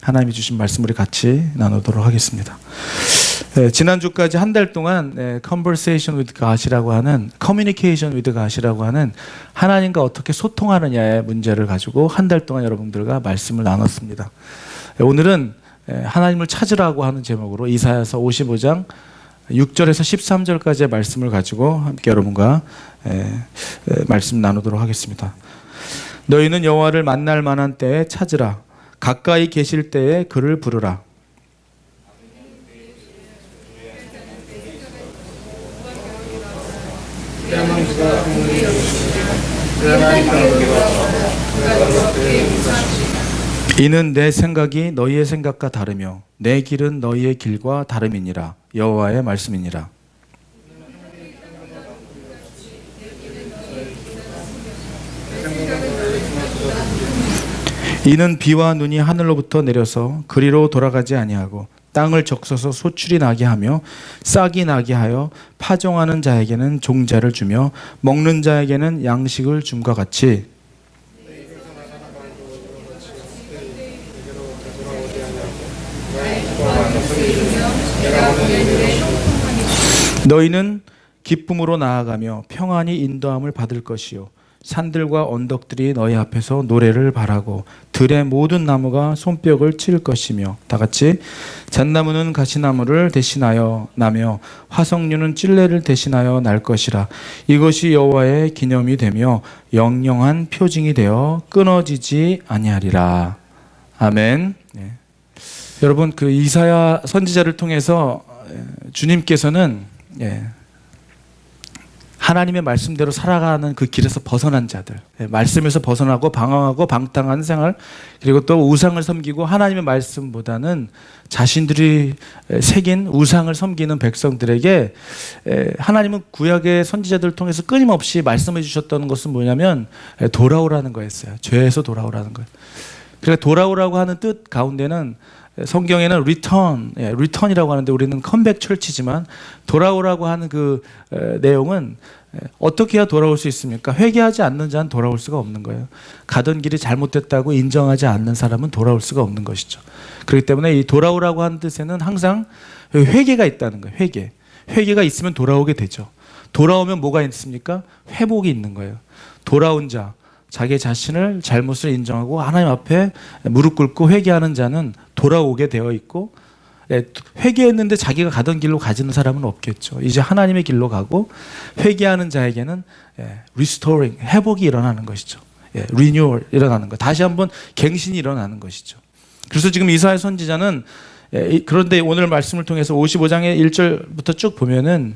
하나님이 주신 말씀 우리 같이 나누도록 하겠습니다. 지난주까지 한 달 동안 Conversation with God이라고 하는 Communication with God이라고 하는 하나님과 어떻게 소통하느냐의 문제를 가지고 한 달 동안 여러분들과 말씀을 나눴습니다. 오늘은 하나님을 찾으라고 하는 제목으로 이사야서 55장 6절에서 13절까지의 말씀을 가지고 함께 여러분과 말씀 나누도록 하겠습니다. 너희는 여호와를 만날 만한 때에 찾으라. 가까이 계실 때에 그를 부르라. 이는 내 생각이 너희의 생각과 다르며 내 길은 너희의 길과 다름이니라. 여호와의 말씀이니라. 이는 비와 눈이 하늘로부터 내려서 그리로 돌아가지 아니하고 땅을 적셔서 소출이 나게 하며 싹이 나게 하여 파종하는 자에게는 종자를 주며 먹는 자에게는 양식을 줌과 같이 너희는 기쁨으로 나아가며 평안히 인도함을 받을 것이요 산들과 언덕들이 너희 앞에서 노래를 바라고 들의 모든 나무가 손뼉을 칠 것이며 다 같이 잣나무는 가시나무를 대신하여 나며 화석류는 찔레를 대신하여 날 것이라. 이것이 여호와의 기념이 되며 영영한 표징이 되어 끊어지지 아니하리라. 아멘. 네. 여러분 그 이사야 선지자를 통해서 주님께서는 하나님의 말씀대로 살아가는 그 길에서 벗어난 자들, 말씀에서 벗어나고 방황하고 방탕한 생활, 그리고 또 우상을 섬기고 하나님의 말씀보다는 자신들이 새긴 우상을 섬기는 백성들에게 하나님은 구약의 선지자들을 통해서 끊임없이 말씀해 주셨던 것은 뭐냐면 돌아오라는 거였어요. 죄에서 돌아오라는 거예요. 그러니까 돌아오라고 하는 뜻 가운데는 성경에는 return이라고 하는데 우리는 컴백 철치지만 돌아오라고 하는 그 내용은 어떻게 해야 돌아올 수 있습니까? 회개하지 않는 자는 돌아올 수가 없는 거예요. 가던 길이 잘못됐다고 인정하지 않는 사람은 돌아올 수가 없는 것이죠. 그렇기 때문에 이 돌아오라고 하는 뜻에는 항상 회개가 있다는 거예요. 회개가 있으면 돌아오게 되죠. 돌아오면 뭐가 있습니까? 회복이 있는 거예요. 돌아온 자, 자기 자신을 잘못을 인정하고 하나님 앞에 무릎 꿇고 회개하는 자는 돌아오게 되어 있고, 회개했는데 자기가 가던 길로 가지는 사람은 없겠죠. 이제 하나님의 길로 가고 회개하는 자에게는 restoring, 회복이 일어나는 것이죠. renewal 일어나는 것, 다시 한번 갱신이 일어나는 것이죠. 그래서 지금 이사야 선지자는 그런데 오늘 말씀을 통해서 55장의 1절부터 쭉 보면은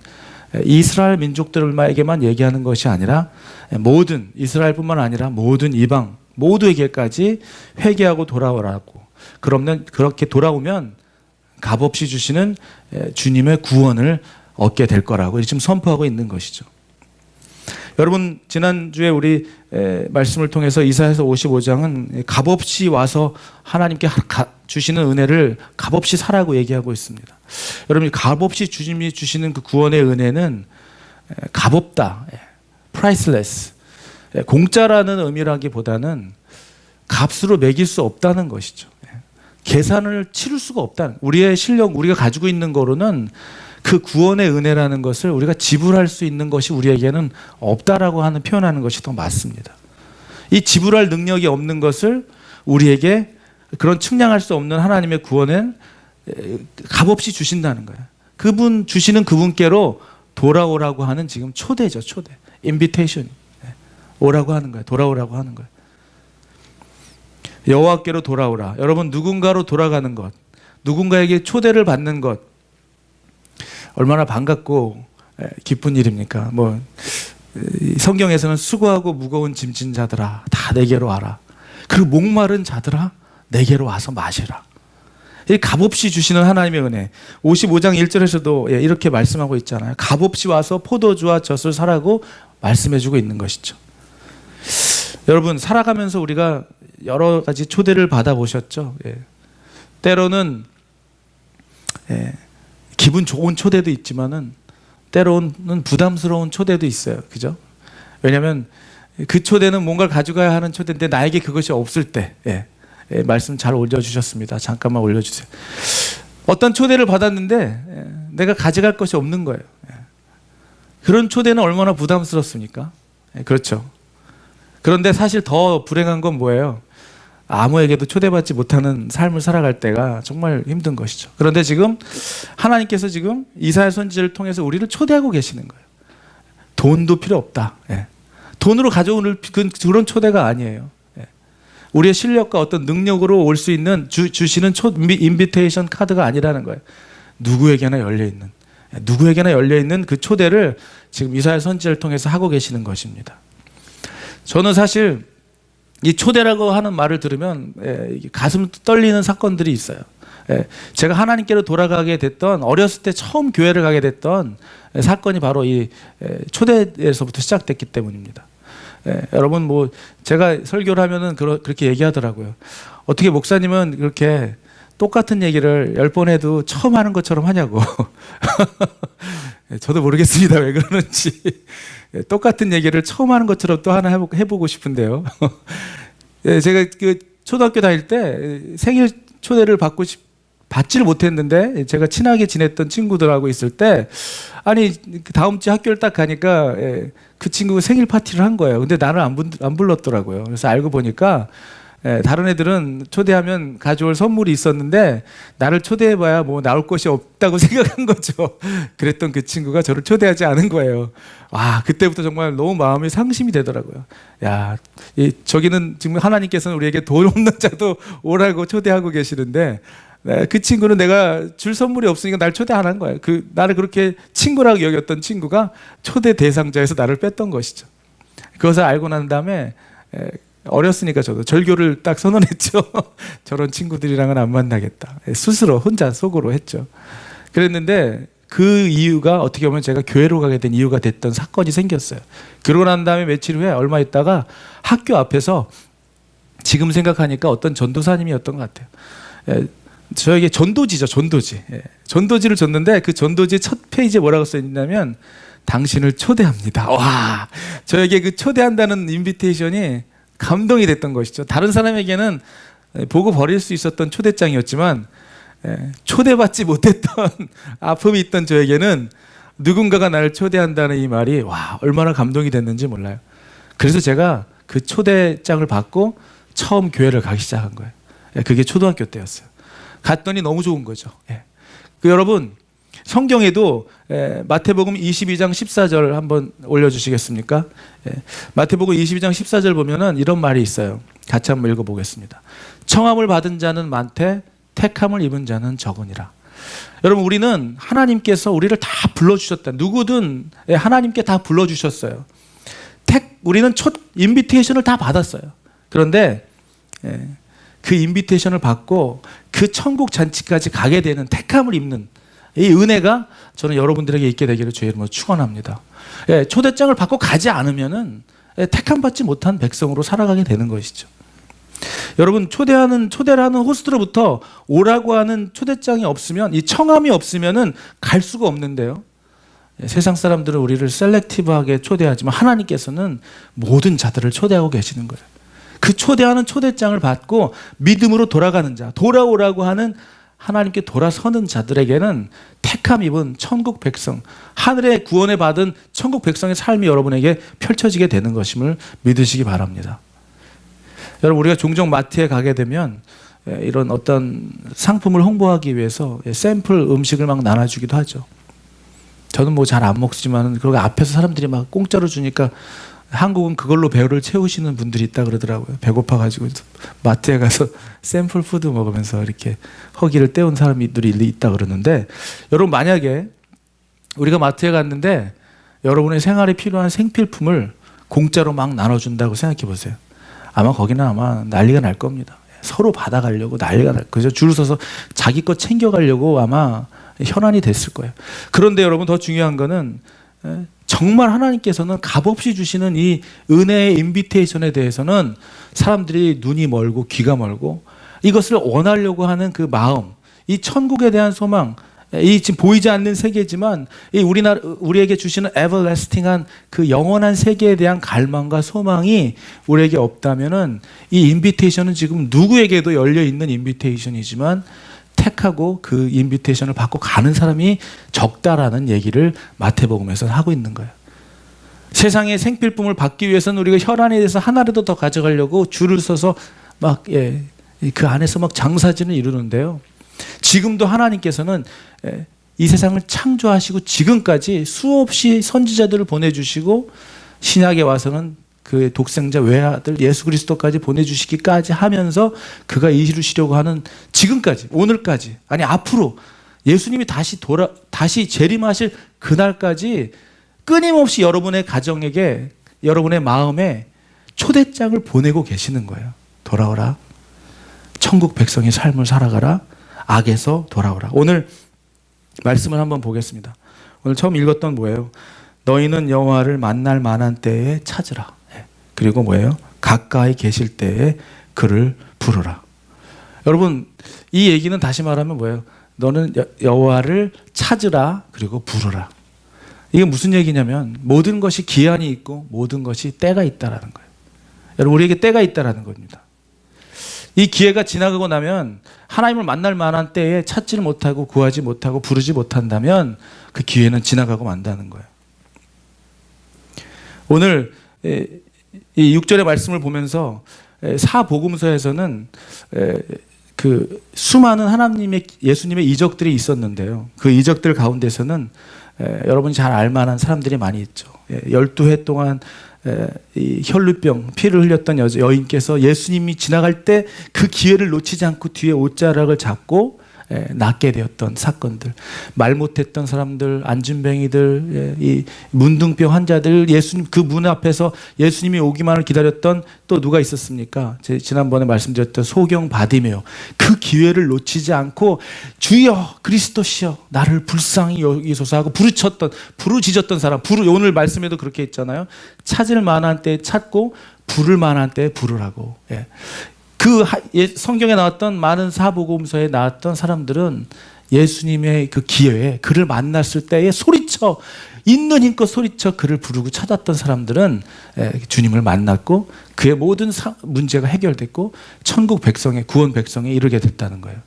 이스라엘 민족들에게만 얘기하는 것이 아니라 모든 이스라엘뿐만 아니라 모든 이방 모두에게까지 회개하고 돌아오라고, 그러면 그렇게 돌아오면 값없이 주시는 주님의 구원을 얻게 될 거라고 지금 선포하고 있는 것이죠. 여러분 지난주에 우리 말씀을 통해서 이사야서 55장은 값없이 와서 하나님께 주시는 은혜를 값없이 사라고 얘기하고 있습니다. 여러분 값없이 주님이 주시는 그 구원의 은혜는 값없다, priceless, 공짜라는 의미라기보다는 값으로 매길 수 없다는 것이죠. 계산을 치를 수가 없다는, 우리의 실력, 우리가 가지고 있는 거로는 그 구원의 은혜라는 것을 우리가 지불할 수 있는 것이 우리에게는 없다라고 하는 표현하는 것이 더 맞습니다. 이 지불할 능력이 없는 것을 우리에게 그런 측량할 수 없는 하나님의 구원은 값없이 주신다는 거예요. 그분 주시는 그분께로 돌아오라고 하는 지금 초대죠. 초대, 인비테이션, 오라고 하는 거예요. 돌아오라고 하는 거예요. 여호와께로 돌아오라. 여러분 누군가로 돌아가는 것, 누군가에게 초대를 받는 것, 얼마나 반갑고 기쁜 일입니까? 성경에서는 수고하고 무거운 짐진 자들아 다 내게로 와라. 그리고 목마른 자들아 내게로 와서 마시라. 이 값없이 주시는 하나님의 은혜. 55장 1절에서도 이렇게 말씀하고 있잖아요. 값없이 와서 포도주와 젖을 사라고 말씀해주고 있는 것이죠. 여러분 살아가면서 우리가 여러 가지 초대를 받아보셨죠? 때로는 기분 좋은 초대도 있지만은 때로는 부담스러운 초대도 있어요. 그죠? 왜냐하면 그 초대는 뭔가를 가져가야 하는 초대인데 나에게 그것이 없을 때, 말씀 잘 올려주셨습니다. 잠깐만 올려주세요. 어떤 초대를 받았는데 내가 가져갈 것이 없는 거예요. 그런 초대는 얼마나 부담스럽습니까? 그렇죠. 그런데 사실 더 불행한 건 뭐예요? 아무에게도 초대받지 못하는 삶을 살아갈 때가 정말 힘든 것이죠. 그런데 지금 하나님께서 지금 이사야 선지자를 통해서 우리를 초대하고 계시는 거예요. 돈도 필요 없다. 돈으로 가져오는 그런 초대가 아니에요. 우리의 실력과 어떤 능력으로 올 수 있는 주시는 인비테이션 카드가 아니라는 거예요. 누구에게나 열려있는 그 초대를 지금 이사야 선지자를 통해서 하고 계시는 것입니다. 저는 사실 이 초대라고 하는 말을 들으면 가슴 떨리는 사건들이 있어요. 제가 하나님께로 돌아가게 됐던, 어렸을 때 처음 교회를 가게 됐던 사건이 바로 이 초대에서부터 시작됐기 때문입니다. 여러분 뭐 제가 설교를 하면은 그렇게 얘기하더라고요. 어떻게 목사님은 그렇게 똑같은 얘기를 10번 해도 처음 하는 것처럼 하냐고. 저도 모르겠습니다. 왜 그러는지. 똑같은 얘기를 처음 하는 것처럼 또 하나 해보고 싶은데요. 제가 그 초등학교 다닐 때 생일 초대를 받지를 못했는데, 제가 친하게 지냈던 친구들하고 있을 때, 아니 다음 주 학교를 딱 가니까 그 친구가 생일 파티를 한 거예요. 근데 나를 안 불렀더라고요. 그래서 알고 보니까 다른 애들은 초대하면 가져올 선물이 있었는데 나를 초대해봐야 뭐 나올 것이 없다고 생각한 거죠. 그랬던 그 친구가 저를 초대하지 않은 거예요. 와, 그때부터 정말 너무 마음이 상심이 되더라고요. 야, 저기는 지금 하나님께서는 우리에게 돈 없는 자도 오라고 초대하고 계시는데, 그 친구는 내가 줄 선물이 없으니까 날 초대 안 한 거예요. 나를 그렇게 친구라고 여겼던 친구가 초대 대상자에서 나를 뺐던 것이죠. 그것을 알고 난 다음에 어렸으니까 저도 절교를 딱 선언했죠. 저런 친구들이랑은 안 만나겠다. 스스로 혼자 속으로 했죠. 그랬는데 그 이유가 어떻게 보면 제가 교회로 가게 된 이유가 됐던 사건이 생겼어요. 그러고 난 다음에 며칠 후에 얼마 있다가 학교 앞에서, 지금 생각하니까 어떤 전도사님이었던 것 같아요. 저에게 전도지죠. 전도지를 줬는데 그 전도지 첫 페이지에 뭐라고 써있냐면 당신을 초대합니다. 와, 저에게 그 초대한다는 인비테이션이 감동이 됐던 것이죠. 다른 사람에게는 보고 버릴 수 있었던 초대장이었지만 초대받지 못했던 아픔이 있던 저에게는 누군가가 나를 초대한다는 이 말이 와, 얼마나 감동이 됐는지 몰라요. 그래서 제가 그 초대장을 받고 처음 교회를 가기 시작한 거예요. 그게 초등학교 때였어요. 갔더니 너무 좋은 거죠. 여러분 성경에도 마태복음 22장 14절 한번 올려주시겠습니까? 마태복음 22장 14절 보면은 이런 말이 있어요. 같이 한번 읽어보겠습니다. 청함을 받은 자는 많되 택함을 입은 자는 적으니라. 여러분 우리는 하나님께서 우리를 다 불러주셨다. 누구든 하나님께 다 불러주셨어요. 우리는 첫 인비테이션을 다 받았어요. 그런데 그 인비테이션을 받고 그 천국 잔치까지 가게 되는 택함을 입는 이 은혜가 저는 여러분들에게 있게 되기를 주의 이름으로 축원합니다. 초대장을 받고 가지 않으면은 택함 받지 못한 백성으로 살아가게 되는 것이죠. 여러분 초대를 하는 호스트로부터 오라고 하는 초대장이 없으면, 이 청함이 없으면은 갈 수가 없는데요. 세상 사람들은 우리를 셀렉티브하게 초대하지만 하나님께서는 모든 자들을 초대하고 계시는 거예요. 그 초대하는 초대장을 받고 믿음으로 돌아가는 자, 돌아오라고 하는 하나님께 돌아서는 자들에게는 택함 입은 천국 백성, 하늘의 구원을 받은 천국 백성의 삶이 여러분에게 펼쳐지게 되는 것임을 믿으시기 바랍니다. 여러분 우리가 종종 마트에 가게 되면 이런 어떤 상품을 홍보하기 위해서 샘플 음식을 막 나눠주기도 하죠. 저는 뭐 잘 안 먹지만 그리고 앞에서 사람들이 막 공짜로 주니까 한국은 그걸로 배를 채우시는 분들이 있다 그러더라고요. 배고파가지고 마트에 가서 샘플 푸드 먹으면서 이렇게 허기를 때운 사람들이 있다 그러는데, 여러분 만약에 우리가 마트에 갔는데 여러분의 생활에 필요한 생필품을 공짜로 막 나눠준다고 생각해 보세요. 아마 거기는 아마 난리가 날 겁니다. 서로 받아가려고 난리가 날 거죠. 줄 서서 자기 것 챙겨가려고 아마 현안이 됐을 거예요. 그런데 여러분 더 중요한 거는 정말 하나님께서는 값없이 주시는 이 은혜의 인비테이션에 대해서는 사람들이 눈이 멀고 귀가 멀고 이것을 원하려고 하는 그 마음, 이 천국에 대한 소망, 이 지금 보이지 않는 세계지만 이 우리에게 주시는 everlasting한 그 영원한 세계에 대한 갈망과 소망이 우리에게 없다면은 이 인비테이션은 지금 누구에게도 열려 있는 인비테이션이지만 택하고 그 인비테이션을 받고 가는 사람이 적다라는 얘기를 마태복음에서는 하고 있는 거예요. 세상의 생필품을 받기 위해서는 우리가 혈안에 대해서 하나라도 더 가져가려고 줄을 서서 막 그 안에서 막 장사진을 이루는데요. 지금도 하나님께서는 이 세상을 창조하시고 지금까지 수없이 선지자들을 보내주시고 신약에 와서는 그의 독생자 외아들 예수 그리스도까지 보내주시기까지 하면서 그가 이루시려고 하는 지금까지 오늘까지 아니 앞으로 예수님이 다시 재림하실 그날까지 끊임없이 여러분의 가정에게 여러분의 마음에 초대장을 보내고 계시는 거예요. 돌아오라. 천국 백성의 삶을 살아가라. 악에서 돌아오라. 오늘 말씀을 한번 보겠습니다. 오늘 처음 읽었던 뭐예요? 너희는 여호와를 만날 만한 때에 찾으라. 그리고 뭐예요? 가까이 계실 때에 그를 부르라. 여러분 이 얘기는 다시 말하면 뭐예요? 너는 여호와를 찾으라. 그리고 부르라. 이게 무슨 얘기냐면 모든 것이 기한이 있고 모든 것이 때가 있다라는 거예요. 여러분 우리에게 때가 있다라는 겁니다. 이 기회가 지나가고 나면 하나님을 만날 만한 때에 찾지를 못하고 구하지 못하고 부르지 못한다면 그 기회는 지나가고 만다는 거예요. 오늘 이 6절의 말씀을 보면서 사복음서에서는 그 수많은 하나님의 예수님의 이적들이 있었는데요. 그 이적들 가운데서는 여러분이 잘 알만한 사람들이 많이 있죠. 12해 동안 이 혈루병 피를 흘렸던 여인께서 예수님이 지나갈 때 그 기회를 놓치지 않고 뒤에 옷자락을 잡고 낫게 되었던 사건들, 말 못했던 사람들, 안진뱅이들, 이 문둥병 환자들, 예수님 그 문 앞에서 예수님이 오기만을 기다렸던 또 누가 있었습니까? 지난번에 말씀드렸던 소경 바디메오. 그 기회를 놓치지 않고 주여 그리스도시여 나를 불쌍히 여기소서 하고 부르짖었던 사람. 오늘 말씀에도 그렇게 있잖아요. 찾을 만한 때에 찾고 부를 만한 때에 부르라고. 그 성경에 나왔던 많은 사복음서에 나왔던 사람들은 예수님의 그 기회에 그를 만났을 때에 소리쳐 있는 힘껏 소리쳐 그를 부르고 찾았던 사람들은 주님을 만났고 그의 모든 문제가 해결됐고 천국 백성의 구원 백성에 이르게 됐다는 거예요.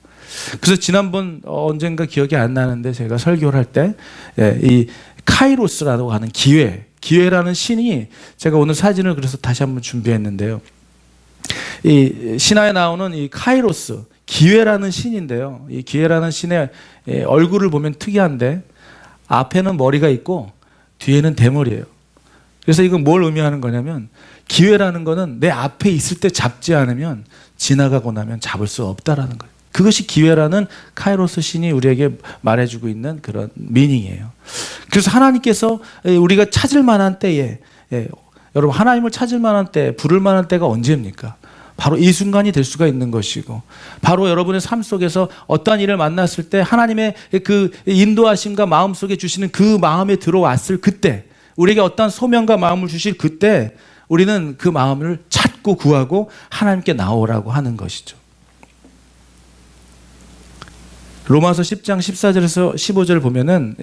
그래서 지난번 언젠가 기억이 안 나는데 제가 설교를 할 때 이 카이로스라고 하는 기회라는 신이 제가 오늘 사진을 그래서 다시 한번 준비했는데요. 이 신화에 나오는 이 카이로스 기회라는 신인데요. 이 기회라는 신의 얼굴을 보면 특이한데 앞에는 머리가 있고 뒤에는 대머리예요. 그래서 이건 뭘 의미하는 거냐면 기회라는 거는 내 앞에 있을 때 잡지 않으면 지나가고 나면 잡을 수 없다라는 거예요. 그것이 기회라는 카이로스 신이 우리에게 말해주고 있는 그런 미닝이에요. 그래서 하나님께서 우리가 찾을 만한 때에 여러분 하나님을 찾을 만한 때 부를 만한 때가 언제입니까? 바로 이 순간이 될 수가 있는 것이고 바로 여러분의 삶 속에서 어떠한 일을 만났을 때 하나님의 그 인도하심과 마음속에 주시는 그 마음에 들어왔을 그때 우리에게 어떠한 소명과 마음을 주실 그때 우리는 그 마음을 찾고 구하고 하나님께 나오라고 하는 것이죠. 로마서 10장 14절에서 15절을 보면은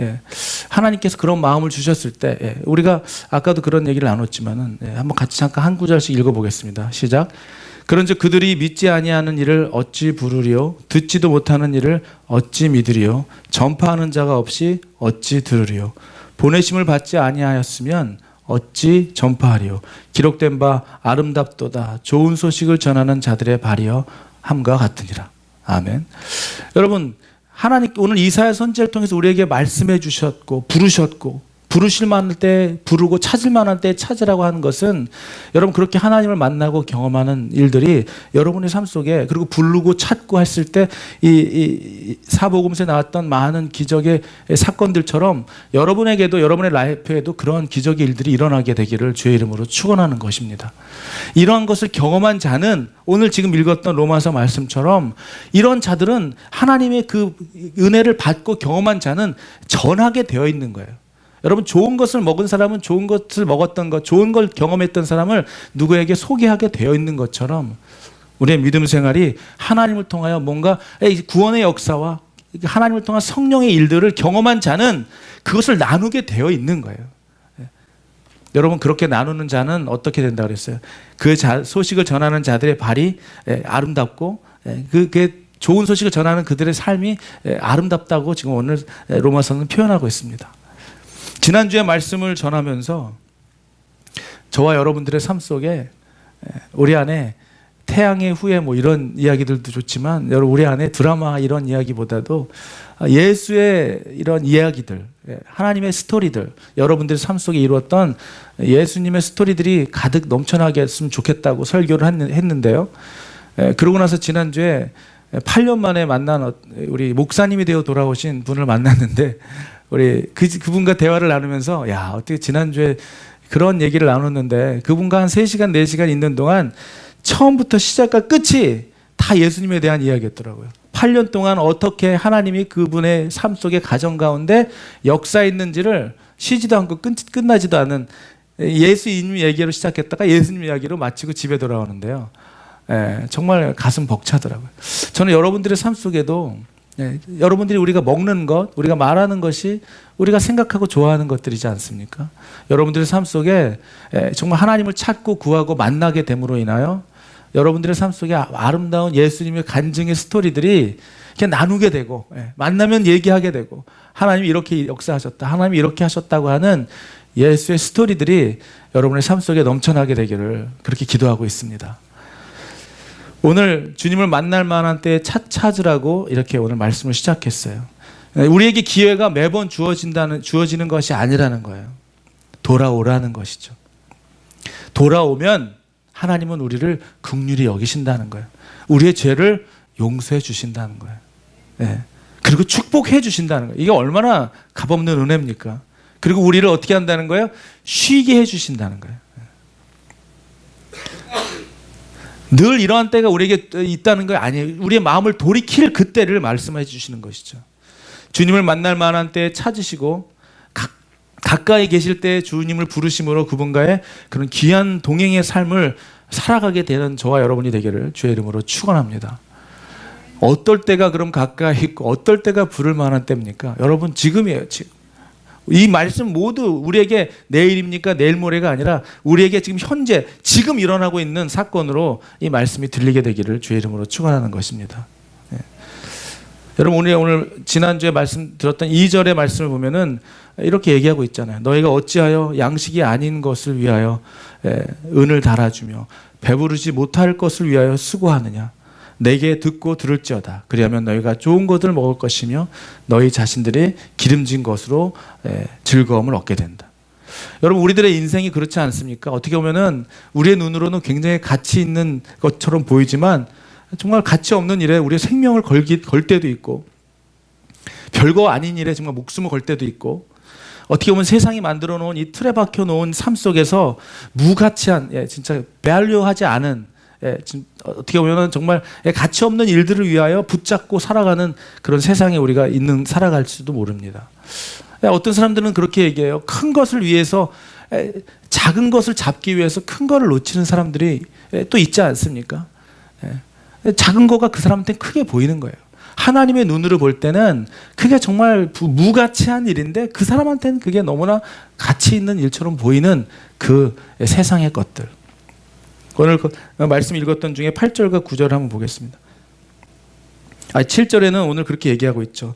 하나님께서 그런 마음을 주셨을 때 우리가 아까도 그런 얘기를 나눴지만은 한번 같이 잠깐 한 구절씩 읽어보겠습니다. 시작. 그런즉 그들이 믿지 아니하는 일을 어찌 부르리요? 듣지도 못하는 일을 어찌 믿으리요? 전파하는 자가 없이 어찌 들으리요? 보내심을 받지 아니하였으면 어찌 전파하리요? 기록된 바 아름답도다 좋은 소식을 전하는 자들의 발이여 함과 같으니라. 아멘. 여러분 하나님 오늘 이사야 선지자를 통해서 우리에게 말씀해 주셨고 부르셨고 부르실 만할 때 부르고 찾을 만할 때 찾으라고 하는 것은 여러분 그렇게 하나님을 만나고 경험하는 일들이 여러분의 삶 속에 그리고 부르고 찾고 했을 때 이 사복음서에 나왔던 많은 기적의 사건들처럼 여러분에게도 여러분의 라이프에도 그런 기적의 일들이 일어나게 되기를 주의 이름으로 축원하는 것입니다. 이러한 것을 경험한 자는 오늘 지금 읽었던 로마서 말씀처럼 이런 자들은 하나님의 그 은혜를 받고 경험한 자는 전하게 되어 있는 거예요. 여러분 좋은 것을 먹은 사람은 좋은 것을 먹었던 것, 좋은 걸 경험했던 사람을 누구에게 소개하게 되어 있는 것처럼 우리의 믿음 생활이 하나님을 통하여 뭔가 구원의 역사와 하나님을 통한 성령의 일들을 경험한 자는 그것을 나누게 되어 있는 거예요. 여러분, 그렇게 나누는 자는 어떻게 된다 그랬어요? 그 소식을 전하는 자들의 발이 아름답고 그 좋은 소식을 전하는 그들의 삶이 아름답다고 지금 오늘 로마서는 표현하고 있습니다. 지난주에 말씀을 전하면서 저와 여러분들의 삶 속에 우리 안에 태양의 후예 뭐 이런 이야기들도 좋지만 여러분, 우리 안에 드라마 이런 이야기보다도 예수의 이런 이야기들, 하나님의 스토리들, 여러분들의 삶 속에 이루었던 예수님의 스토리들이 가득 넘쳐나게 했으면 좋겠다고 설교를 했는데요. 그러고 나서 지난주에 8년 만에 만난 우리 목사님이 되어 돌아오신 분을 만났는데, 우리 그분과 대화를 나누면서 야, 어떻게 지난주에 그런 얘기를 나눴는데 그분과 한 3시간 4시간 있는 동안 처음부터 시작과 끝이 다 예수님에 대한 이야기였더라고요. 8년 동안 어떻게 하나님이 그분의 삶 속의 가정 가운데 역사했는지를 쉬지도 않고 끝나지도 않은 예수님 얘기로 시작했다가 예수님 이야기로 마치고 집에 돌아오는데요. 정말 가슴 벅차더라고요. 저는 여러분들의 삶 속에도 여러분들이 우리가 먹는 것, 우리가 말하는 것이 우리가 생각하고 좋아하는 것들이지 않습니까? 여러분들의 삶 속에 정말 하나님을 찾고 구하고 만나게 됨으로 인하여 여러분들의 삶 속에 아름다운 예수님의 간증의 스토리들이 이렇게 나누게 되고, 만나면 얘기하게 되고, 하나님이 이렇게 역사하셨다, 하나님이 이렇게 하셨다고 하는 예수의 스토리들이 여러분의 삶 속에 넘쳐나게 되기를 그렇게 기도하고 있습니다. 오늘 주님을 만날 만한 때에 찾으라고 이렇게 오늘 말씀을 시작했어요. 우리에게 기회가 매번 주어지는 것이 아니라는 거예요. 돌아오라는 것이죠. 돌아오면 하나님은 우리를 긍휼히 여기신다는 거예요. 우리의 죄를 용서해 주신다는 거예요. 그리고 축복해 주신다는 거예요. 이게 얼마나 값없는 은혜입니까? 그리고 우리를 어떻게 한다는 거예요? 쉬게 해 주신다는 거예요. 늘 이러한 때가 우리에게 있다는 거 아니에요. 우리의 마음을 돌이킬 그때를 말씀해 주시는 것이죠. 주님을 만날 만한 때에 찾으시고 가까이 계실 때 주님을 부르심으로 그분과의 그런 귀한 동행의 삶을 살아가게 되는 저와 여러분이 되기를 주의 이름으로 축원합니다. 어떨 때가 그럼 가까이 있고 어떨 때가 부를 만한 때입니까? 여러분, 지금이에요. 지금. 이 말씀 모두 우리에게 내일입니까? 내일 모레가 아니라 우리에게 지금 현재 지금 일어나고 있는 사건으로 이 말씀이 들리게 되기를 주의 이름으로 축원하는 것입니다. 여러분, 오늘 지난주에 말씀 들었던 2절의 말씀을 보면은 이렇게 얘기하고 있잖아요. 너희가 어찌하여 양식이 아닌 것을 위하여 은을 달아주며 배부르지 못할 것을 위하여 수고하느냐. 내게 듣고 들을지어다. 그리하면 너희가 좋은 것을 먹을 것이며 너희 자신들이 기름진 것으로 즐거움을 얻게 된다. 여러분, 우리들의 인생이 그렇지 않습니까? 어떻게 보면은 우리의 눈으로는 굉장히 가치 있는 것처럼 보이지만 정말 가치 없는 일에 우리의 생명을 걸 때도 있고, 별거 아닌 일에 정말 목숨을 걸 때도 있고, 어떻게 보면 세상이 만들어 놓은 이 틀에 박혀 놓은 삶 속에서 무가치한, 진짜 밸류하지 않은, 어떻게 보면 정말 가치 없는 일들을 위하여 붙잡고 살아가는 그런 세상에 우리가 살아갈지도 모릅니다. 어떤 사람들은 그렇게 얘기해요. 큰 것을 위해서, 작은 것을 잡기 위해서 큰 것을 놓치는 사람들이 또 있지 않습니까? 작은 거가 그 사람한테 크게 보이는 거예요. 하나님의 눈으로 볼 때는 그게 정말 무가치한 일인데 그 사람한테는 그게 너무나 가치 있는 일처럼 보이는 그 세상의 것들. 오늘 그 말씀 읽었던 중에 8절과 9절 한번 보겠습니다. 7절에는 오늘 그렇게 얘기하고 있죠.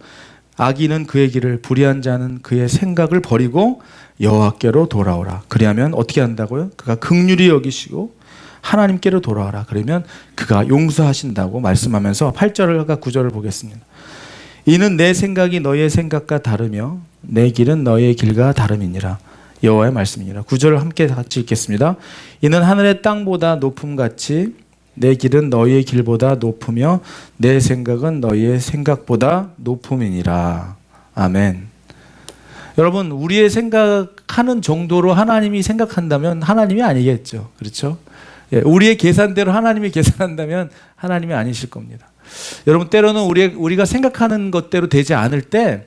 악인은 그의 길을, 불의한 자는 그의 생각을 버리고 여호와께로 돌아오라. 그리하면 어떻게 한다고요? 그가 긍휼히 여기시고 하나님께로 돌아와라. 그러면 그가 용서하신다고 말씀하면서 8절과 9절을 보겠습니다. 이는 내 생각이 너희의 생각과 다르며 내 길은 너희의 길과 다름이니라. 여호와의 말씀이니라. 9절을 함께 같이 읽겠습니다. 이는 하늘의 땅보다 높음같이 내 길은 너희의 길보다 높으며 내 생각은 너희의 생각보다 높음이니라. 아멘. 여러분, 우리의 생각하는 정도로 하나님이 생각한다면 하나님이 아니겠죠. 그렇죠? 우리의 계산대로 하나님이 계산한다면 하나님이 아니실 겁니다. 여러분, 때로는 우리가 생각하는 것대로 되지 않을 때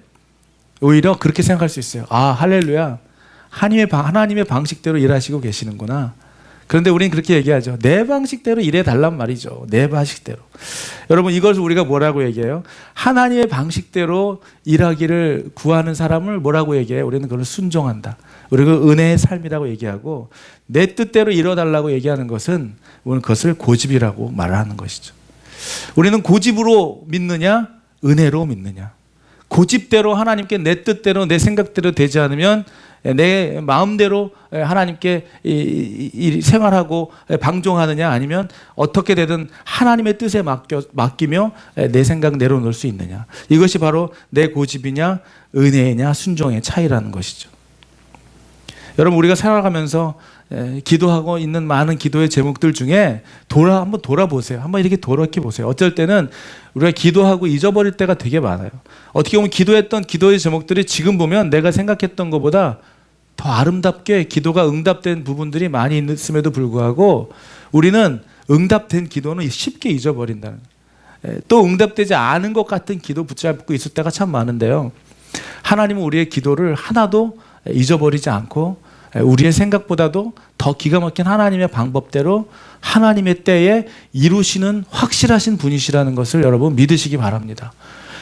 오히려 그렇게 생각할 수 있어요. 아, 할렐루야. 하나님의 방식대로 일하시고 계시는구나. 그런데 우리는 그렇게 얘기하죠. 내 방식대로 일해 달란 말이죠. 내 방식대로. 여러분, 이것을 우리가 뭐라고 얘기해요? 하나님의 방식대로 일하기를 구하는 사람을 뭐라고 얘기해요? 우리는 그걸 순종한다. 우리가 은혜의 삶이라고 얘기하고, 내 뜻대로 이뤄달라고 얘기하는 것은 우리는 그것을 고집이라고 말하는 것이죠. 우리는 고집으로 믿느냐, 은혜로 믿느냐. 고집대로 하나님께 내 뜻대로 내 생각대로 되지 않으면 내 마음대로 하나님께 생활하고 방종하느냐, 아니면 어떻게 되든 하나님의 뜻에 맡기며 내 생각 내려놓을 수 있느냐. 이것이 바로 내 고집이냐 은혜냐 순종의 차이라는 것이죠. 여러분, 우리가 살아가면서 기도하고 있는 많은 기도의 제목들 중에 한번 돌아보세요. 한번 이렇게 돌아보게 보세요. 어쩔 때는 우리가 기도하고 잊어버릴 때가 되게 많아요. 어떻게 보면 기도했던 기도의 제목들이 지금 보면 내가 생각했던 것보다 더 아름답게 기도가 응답된 부분들이 많이 있음에도 불구하고 우리는 응답된 기도는 쉽게 잊어버린다는 거예요. 또 응답되지 않은 것 같은 기도 붙잡고 있을 때가 참 많은데요. 하나님은 우리의 기도를 하나도 잊어버리지 않고 우리의 생각보다도 더 기가 막힌 하나님의 방법대로 하나님의 때에 이루시는 확실하신 분이시라는 것을 여러분 믿으시기 바랍니다.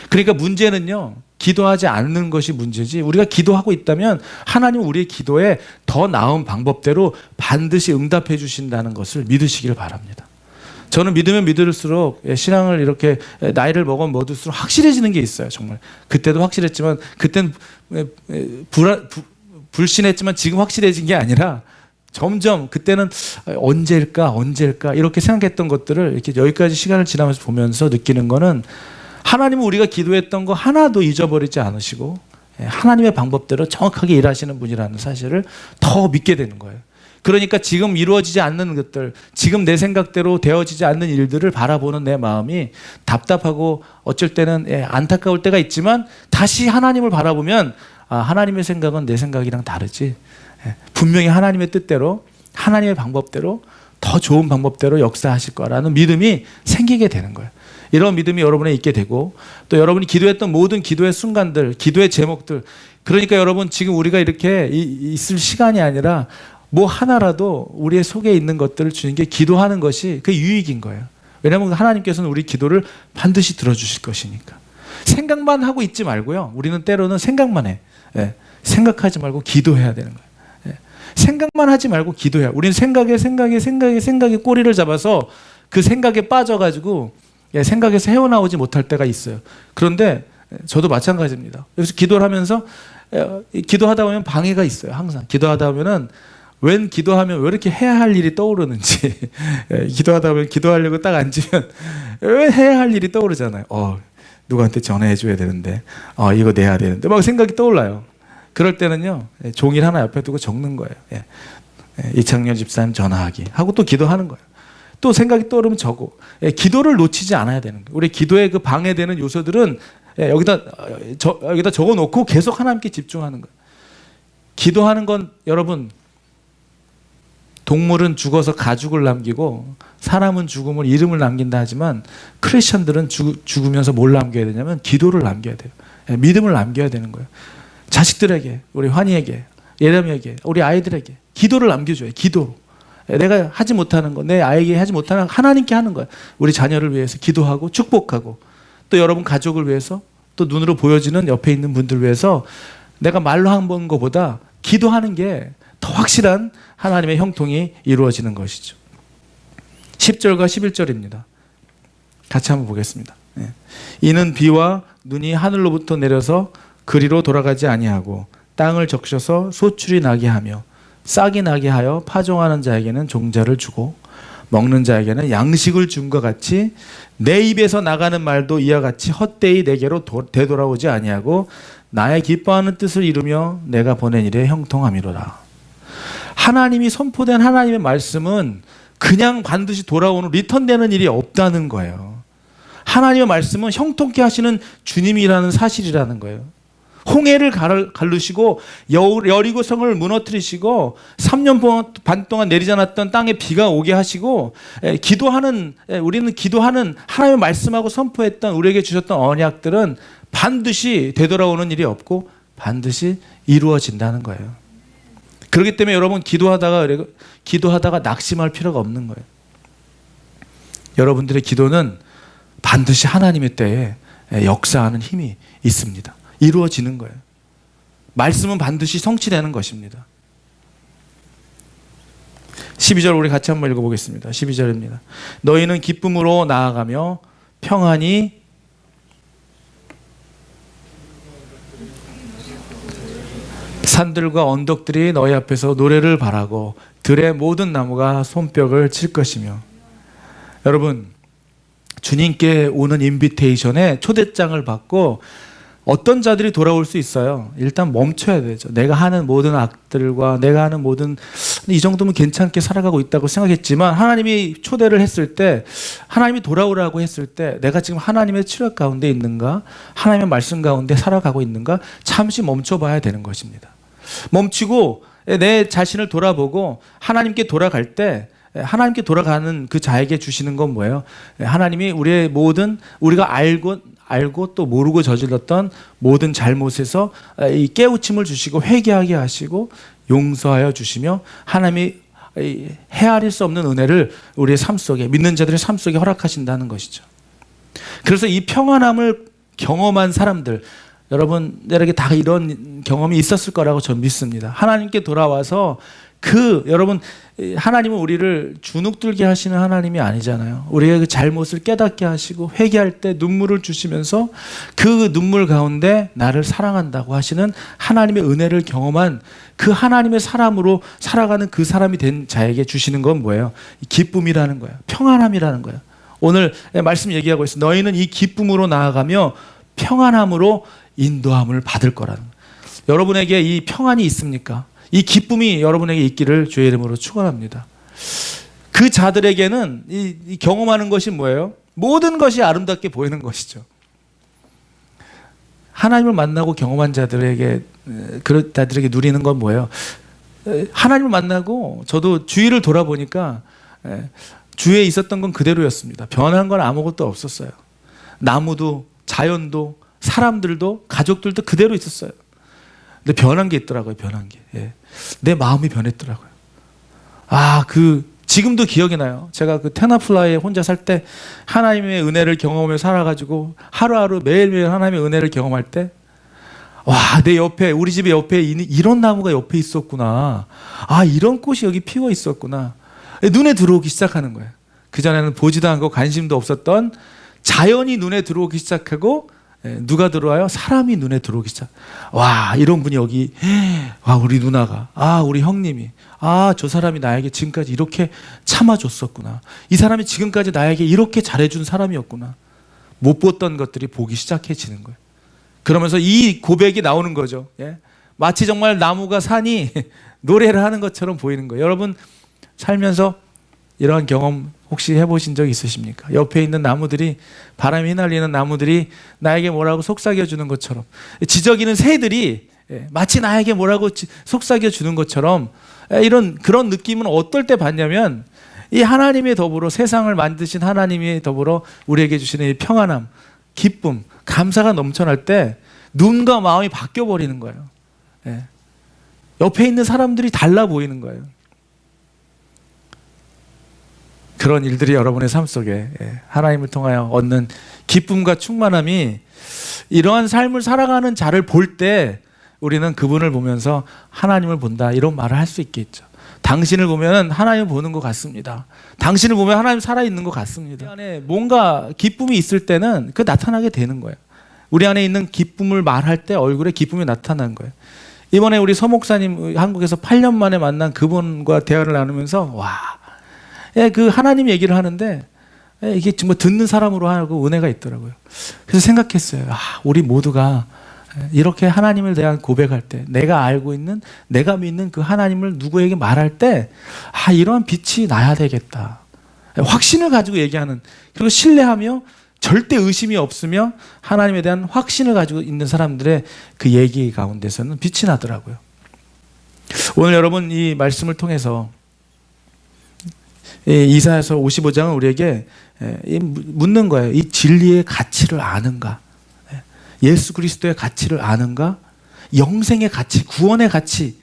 그러니까 문제는요, 기도하지 않는 것이 문제지, 우리가 기도하고 있다면 하나님은 우리의 기도에 더 나은 방법대로 반드시 응답해 주신다는 것을 믿으시길 바랍니다. 저는 믿으면 믿을수록 신앙을 이렇게 나이를 먹을수록 확실해지는 게 있어요. 정말 그때도 확실했지만, 그때는 불신했지만 지금 확실해진 게 아니라 점점 그때는 언제일까 이렇게 생각했던 것들을 이렇게 여기까지 시간을 지나면서 보면서 느끼는 거는, 하나님은 우리가 기도했던 거 하나도 잊어버리지 않으시고 하나님의 방법대로 정확하게 일하시는 분이라는 사실을 더 믿게 되는 거예요. 그러니까 지금 이루어지지 않는 것들, 지금 내 생각대로 되어지지 않는 일들을 바라보는 내 마음이 답답하고 어쩔 때는 안타까울 때가 있지만, 다시 하나님을 바라보면 하나님의 생각은 내 생각이랑 다르지, 분명히 하나님의 뜻대로 하나님의 방법대로 더 좋은 방법대로 역사하실 거라는 믿음이 생기게 되는 거예요. 이런 믿음이 여러분에 있게 되고, 또 여러분이 기도했던 모든 기도의 순간들, 기도의 제목들, 그러니까 여러분 지금 우리가 이렇게 있을 시간이 아니라 뭐 하나라도 우리의 속에 있는 것들을 주는 게 기도하는 것이 그 유익인 거예요. 왜냐하면 하나님께서는 우리 기도를 반드시 들어주실 것이니까. 생각만 하고 있지 말고요. 우리는 때로는 생각만 해. 생각하지 말고 기도해야 되는 거예요. 생각만 하지 말고 기도해야. 우리는 생각에 꼬리를 잡아서 그 생각에 빠져가지고 생각에서 헤어나오지 못할 때가 있어요. 그런데 저도 마찬가지입니다. 여기서 기도를 하면서 기도하다 보면 방해가 있어요. 항상 기도하다 보면은 웬 기도하면 왜 이렇게 해야 할 일이 떠오르는지 기도하다 보면 기도하려고 딱 앉으면 왜 해야 할 일이 떠오르잖아요. 누구한테 전화해 줘야 되는데 이거 내야 되는데 막 생각이 떠올라요. 그럴 때는요, 종이를 하나 옆에 두고 적는 거예요. 이창년 집사님 전화하기 하고 또 기도하는 거예요. 또 생각이 떠오르면 적어. 기도를 놓치지 않아야 되는 거예요. 우리 기도에 그 방해되는 요소들은 여기다 적어놓고 계속 하나님께 집중하는 거예요. 기도하는 건 여러분, 동물은 죽어서 가죽을 남기고 사람은 죽음을 이름을 남긴다 하지만, 크리스천들은 죽으면서 뭘 남겨야 되냐면 기도를 남겨야 돼요. 믿음을 남겨야 되는 거예요. 자식들에게, 우리 환희에게, 예람에게, 우리 아이들에게 기도를 남겨줘요. 기도로. 내가 하지 못하는 거, 내 아이에게 하지 못하는 거 하나님께 하는 거야. 우리 자녀를 위해서 기도하고 축복하고, 또 여러분 가족을 위해서, 또 눈으로 보여지는 옆에 있는 분들 위해서 내가 말로 한 번 거보다 기도하는 게 더 확실한 하나님의 형통이 이루어지는 것이죠. 10절과 11절입니다. 같이 한번 보겠습니다. 이는 비와 눈이 하늘로부터 내려서 그리로 돌아가지 아니하고 땅을 적셔서 소출이 나게 하며 싹이 나게 하여 파종하는 자에게는 종자를 주고 먹는 자에게는 양식을 줌과 같이 내 입에서 나가는 말도 이와 같이 헛되이 내게로 되돌아오지 아니하고 나의 기뻐하는 뜻을 이루며 내가 보낸 일에 형통함이로라. 하나님이 선포된 하나님의 말씀은 그냥 반드시 돌아오는 리턴되는 일이 없다는 거예요. 하나님의 말씀은 형통케 하시는 주님이라는 사실이라는 거예요. 홍해를 가르시고 여리고성을 무너뜨리시고 3년 반 동안 내리지 않았던 땅에 비가 오게 하시고, 우리는 기도하는 하나님의 말씀하고 선포했던 우리에게 주셨던 언약들은 반드시 되돌아오는 일이 없고 반드시 이루어진다는 거예요. 그렇기 때문에 여러분 기도하다가 낙심할 필요가 없는 거예요. 여러분들의 기도는 반드시 하나님의 때에 역사하는 힘이 있습니다. 이루어지는 거예요. 말씀은 반드시 성취되는 것입니다. 12절 우리 같이 한번 읽어보겠습니다. 12절입니다. 너희는 기쁨으로 나아가며 평안히 산들과 언덕들이 너희 앞에서 노래를 바라고 들의 모든 나무가 손뼉을 칠 것이며. 여러분, 주님께 오는 인비테이션에 초대장을 받고 어떤 자들이 돌아올 수 있어요? 일단 멈춰야 되죠. 내가 하는 모든 악들과 내가 하는 모든, 이 정도면 괜찮게 살아가고 있다고 생각했지만 하나님이 초대를 했을 때, 하나님이 돌아오라고 했을 때 내가 지금 하나님의 치료 가운데 있는가, 하나님의 말씀 가운데 살아가고 있는가, 잠시 멈춰봐야 되는 것입니다. 멈추고 내 자신을 돌아보고 하나님께 돌아갈 때, 하나님께 돌아가는 그 자에게 주시는 건 뭐예요? 하나님이 우리의 모든, 우리가 알고 또 모르고 저질렀던 모든 잘못에서 이 깨우침을 주시고 회개하게 하시고 용서하여 주시며 하나님이 헤아릴 수 없는 은혜를 우리의 삶 속에, 믿는 자들의 삶 속에 허락하신다는 것이죠. 그래서 이 평안함을 경험한 사람들, 여러분들에게 다 이런 경험이 있었을 거라고 저는 믿습니다. 하나님께 돌아와서 여러분, 하나님은 우리를 주눅들게 하시는 하나님이 아니잖아요. 우리의 그 잘못을 깨닫게 하시고 회개할 때 눈물을 주시면서 그 눈물 가운데 나를 사랑한다고 하시는 하나님의 은혜를 경험한 그 하나님의 사람으로 살아가는 그 사람이 된 자에게 주시는 건 뭐예요? 기쁨이라는 거예요. 평안함이라는 거예요. 오늘 말씀 얘기하고 있어요. 너희는 이 기쁨으로 나아가며 평안함으로 인도함을 받을 거라는 거예요. 여러분에게 이 평안이 있습니까? 이 기쁨이 여러분에게 있기를 주의 이름으로 축원합니다. 그 자들에게는 이 경험하는 것이 뭐예요? 모든 것이 아름답게 보이는 것이죠. 하나님을 만나고 경험한 자들에게, 그런 자들에게 누리는 건 뭐예요? 하나님을 만나고 저도 주위를 돌아보니까 주위에 있었던 건 그대로였습니다. 변한 건 아무것도 없었어요. 나무도 자연도 사람들도 가족들도 그대로 있었어요. 근데 변한 게 있더라고요. 변한 게. 내 마음이 변했더라고요. 지금도 기억이 나요. 제가 그 테나플라에 혼자 살 때 하나님의 은혜를 경험하며 살아가지고 하루하루 매일매일 하나님의 은혜를 경험할 때, 내 옆에, 우리 집의 옆에 이런 나무가 옆에 있었구나. 이런 꽃이 여기 피어 있었구나. 눈에 들어오기 시작하는 거예요. 그전에는 보지도 않고 관심도 없었던 자연이 눈에 들어오기 시작하고, 누가 들어와요? 사람이 눈에 들어오기 시작. 이런 분이 여기, 우리 누나가, 우리 형님이, 저 사람이 나에게 지금까지 이렇게 참아줬었구나. 이 사람이 지금까지 나에게 이렇게 잘해준 사람이었구나. 못 봤던 것들이 보기 시작해지는 거예요. 그러면서 이 고백이 나오는 거죠. 마치 정말 나무가 산이 노래를 하는 것처럼 보이는 거예요. 여러분 살면서 이러한 경험 혹시 해보신 적 있으십니까? 옆에 있는 나무들이, 바람이 휘날리는 나무들이 나에게 뭐라고 속삭여 주는 것처럼, 지저귀는 새들이 마치 나에게 뭐라고 속삭여 주는 것처럼, 그런 느낌은 어떨 때 받냐면, 이 하나님의 더불어 세상을 만드신 하나님의 더불어 우리에게 주시는 이 평안함, 기쁨, 감사가 넘쳐날 때 눈과 마음이 바뀌어 버리는 거예요. 옆에 있는 사람들이 달라 보이는 거예요. 그런 일들이 여러분의 삶 속에 하나님을 통하여 얻는 기쁨과 충만함이, 이러한 삶을 살아가는 자를 볼 때 우리는 그분을 보면서 하나님을 본다, 이런 말을 할 수 있겠죠. 당신을 보면 하나님을 보는 것 같습니다. 당신을 보면 하나님 살아있는 것 같습니다. 우리 안에 뭔가 기쁨이 있을 때는 그 나타나게 되는 거예요. 우리 안에 있는 기쁨을 말할 때 얼굴에 기쁨이 나타나는 거예요. 이번에 우리 서 목사님 한국에서 8년 만에 만난 그분과 대화를 나누면서 그 하나님 얘기를 하는데 이게 정말 듣는 사람으로 하고 은혜가 있더라고요. 그래서 생각했어요. 우리 모두가 이렇게 하나님을 대한 고백할 때, 내가 알고 있는, 내가 믿는 그 하나님을 누구에게 말할 때, 이러한 빛이 나야 되겠다. 확신을 가지고 얘기하는, 그리고 신뢰하며 절대 의심이 없으며 하나님에 대한 확신을 가지고 있는 사람들의 그 얘기 가운데서는 빛이 나더라고요. 오늘 여러분 이 말씀을 통해서 이사야서 55장은 우리에게 묻는 거예요. 이 진리의 가치를 아는가? 예수 그리스도의 가치를 아는가? 영생의 가치, 구원의 가치,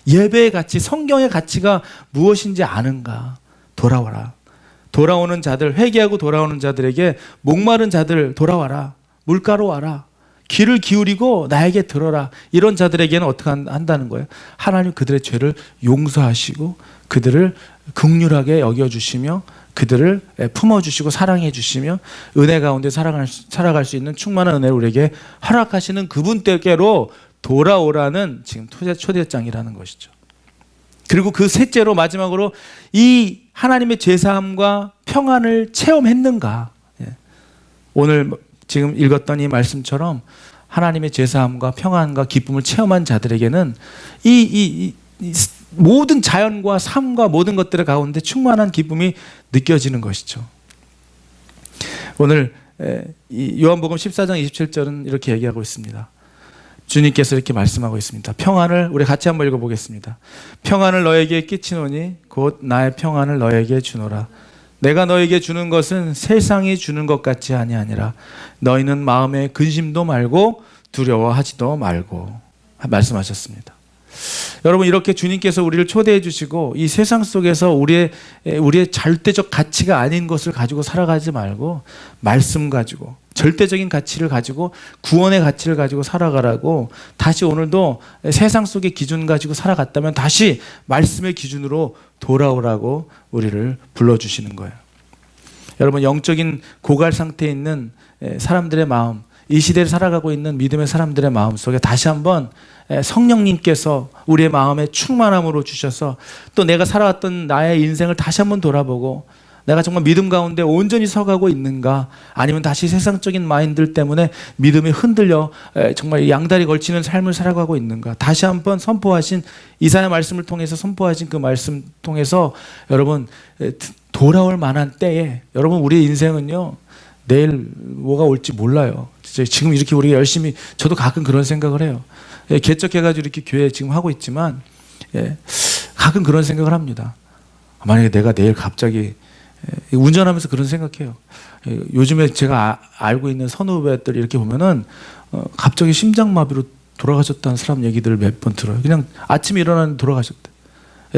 예배의 가치, 성경의 가치가 무엇인지 아는가? 돌아와라. 돌아오는 자들, 회개하고 돌아오는 자들에게 목마른 자들 돌아와라. 물가로 와라. 귀를 기울이고 나에게 들어라. 이런 자들에게는 어떻게 한다는 거예요? 하나님 그들의 죄를 용서하시고 그들을 긍휼하게 여겨주시며 그들을 품어주시고 사랑해주시며 은혜 가운데 살아갈 수 있는 충만한 은혜를 우리에게 허락하시는 그분께로 돌아오라는 지금 초대장이라는 것이죠. 그리고 그 셋째로 마지막으로 이 하나님의 제사함과 평안을 체험했는가? 오늘 지금 읽었던 이 말씀처럼 하나님의 제사함과 평안과 기쁨을 체험한 자들에게는 이 모든 자연과 삶과 모든 것들의 가운데 충만한 기쁨이 느껴지는 것이죠. 오늘 이 요한복음 14장 27절은 이렇게 얘기하고 있습니다. 주님께서 이렇게 말씀하고 있습니다. 평안을 우리 같이 한번 읽어보겠습니다. 평안을 너에게 끼치노니 곧 나의 평안을 너에게 주노라. 내가 너에게 주는 것은 세상이 주는 것 같이 아니하니라. 너희는 마음에 근심도 말고 두려워하지도 말고 말씀하셨습니다. 여러분 이렇게 주님께서 우리를 초대해 주시고 이 세상 속에서 우리의 절대적 가치가 아닌 것을 가지고 살아가지 말고 말씀 가지고 절대적인 가치를 가지고 구원의 가치를 가지고 살아가라고 다시 오늘도 세상 속의 기준 가지고 살아갔다면 다시 말씀의 기준으로 돌아오라고 우리를 불러주시는 거예요. 여러분 영적인 고갈 상태에 있는 사람들의 마음, 이 시대를 살아가고 있는 믿음의 사람들의 마음 속에 다시 한번 성령님께서 우리의 마음에 충만함으로 주셔서 또 내가 살아왔던 나의 인생을 다시 한번 돌아보고 내가 정말 믿음 가운데 온전히 서가고 있는가, 아니면 다시 세상적인 마인드들 때문에 믿음이 흔들려 정말 양다리 걸치는 삶을 살아가고 있는가, 다시 한번 선포하신 이사야 말씀을 통해서 선포하신 그 말씀 통해서 여러분 돌아올 만한 때에 여러분 우리의 인생은요 내일 뭐가 올지 몰라요. 지금 이렇게 우리가 열심히, 저도 가끔 그런 생각을 해요. 개척해가지고 이렇게 교회 지금 하고 있지만 가끔 그런 생각을 합니다. 만약에 내가 내일 갑자기 운전하면서 그런 생각해요. 요즘에 제가 알고 있는 선후배들 이렇게 보면은 갑자기 심장마비로 돌아가셨다는 사람 얘기들을 몇 번 들어요. 그냥 아침에 일어나는데 돌아가셨대.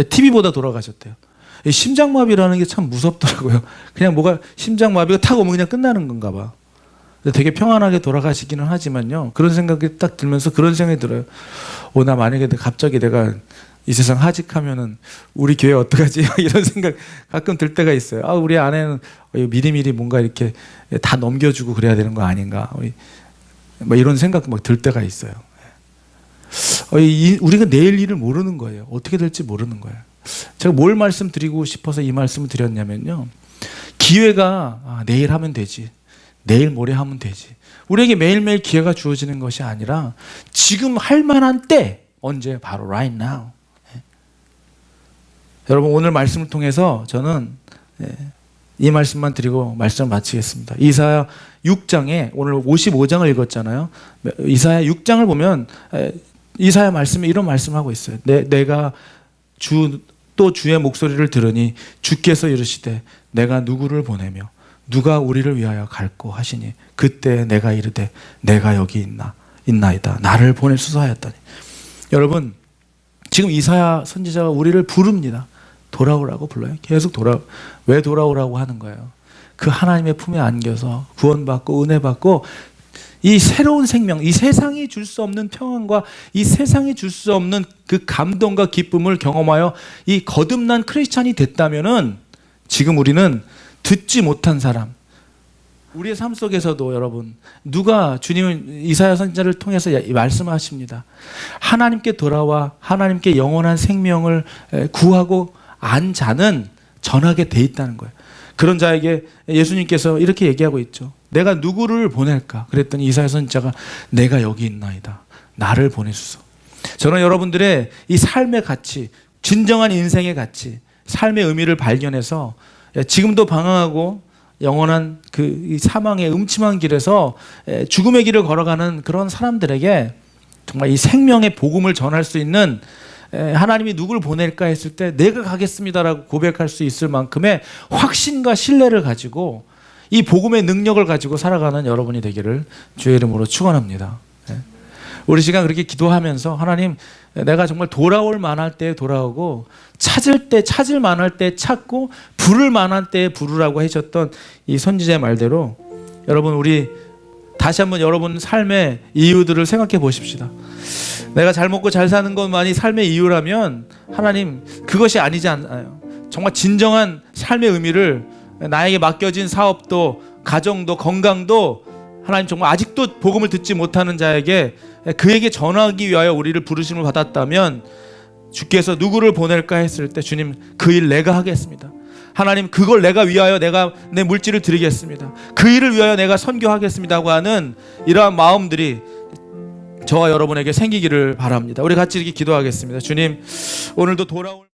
TV보다 돌아가셨대요. 심장마비라는 게 참 무섭더라고요. 그냥 뭐가 심장마비가 타고 오면 그냥 끝나는 건가 봐. 되게 평안하게 돌아가시기는 하지만요. 그런 생각이 딱 들면서 그런 생각이 들어요. 나 만약에 갑자기 내가 이 세상 하직하면은 우리 교회 어떡하지? 이런 생각 가끔 들 때가 있어요. 우리 아내는 미리미리 뭔가 이렇게 다 넘겨주고 그래야 되는 거 아닌가? 뭐 이런 생각 막 들 때가 있어요. 우리가 내일 일을 모르는 거예요. 어떻게 될지 모르는 거예요. 제가 뭘 말씀드리고 싶어서 이 말씀을 드렸냐면요. 기회가 내일 하면 되지. 내일 모레 하면 되지. 우리에게 매일매일 기회가 주어지는 것이 아니라 지금 할 만한 때, 언제? 바로 right now. 여러분 오늘 말씀을 통해서 저는 이 말씀만 드리고 말씀을 마치겠습니다. 이사야 6장에 오늘 55장을 읽었잖아요. 이사야 6장을 보면 이사야 말씀에 이런 말씀을 하고 있어요. 내가 또 주의 목소리를 들으니 주께서 이르시되 내가 누구를 보내며 누가 우리를 위하여 갈고 하시니 그때 내가 이르되 내가 여기 있나이다. 나를 보내소서 하였다니. 여러분 지금 이사야 선지자가 우리를 부릅니다. 돌아오라고 불러요. 계속 왜 돌아오라고 하는 거예요? 그 하나님의 품에 안겨서 구원받고 은혜받고 이 새로운 생명, 이 세상이 줄 수 없는 평안과 이 세상이 줄 수 없는 그 감동과 기쁨을 경험하여 이 거듭난 크리스찬이 됐다면은 지금 우리는 듣지 못한 사람, 우리의 삶 속에서도 여러분 누가 주님은 이사야 선지자를 통해서 말씀하십니다. 하나님께 돌아와 하나님께 영원한 생명을 구하고 안 자는 전하게 돼 있다는 거예요. 그런 자에게 예수님께서 이렇게 얘기하고 있죠. 내가 누구를 보낼까? 그랬더니 이사야 선지자가 내가 여기 있나이다. 나를 보내소서. 저는 여러분들의 이 삶의 가치, 진정한 인생의 가치, 삶의 의미를 발견해서 지금도 방황하고 영원한 이 사망의 음침한 길에서 죽음의 길을 걸어가는 그런 사람들에게 정말 이 생명의 복음을 전할 수 있는, 하나님이 누굴 보낼까 했을 때 내가 가겠습니다라고 고백할 수 있을 만큼의 확신과 신뢰를 가지고 이 복음의 능력을 가지고 살아가는 여러분이 되기를 주의 이름으로 축원합니다. 우리 시간 그렇게 기도하면서 하나님, 내가 정말 돌아올 만할 때 돌아오고 찾을 만할 때 찾고 부를 만할 때 부르라고 하셨던 이 선지자의 말대로 여러분, 우리 다시 한번 여러분 삶의 이유들을 생각해 보십시다. 내가 잘 먹고 잘 사는 것만이 삶의 이유라면 하나님, 그것이 아니지 않아요. 정말 진정한 삶의 의미를, 나에게 맡겨진 사업도 가정도 건강도 하나님 정말 아직도 복음을 듣지 못하는 자에게 그에게 전하기 위하여 우리를 부르심을 받았다면 주께서 누구를 보낼까 했을 때 주님, 그 일 내가 하겠습니다. 하나님, 그걸 내가 위하여 내가 내 물질을 드리겠습니다. 그 일을 위하여 내가 선교하겠습니다고 하는 이러한 마음들이 저와 여러분에게 생기기를 바랍니다. 우리 같이 이렇게 기도하겠습니다. 주님, 오늘도 돌아올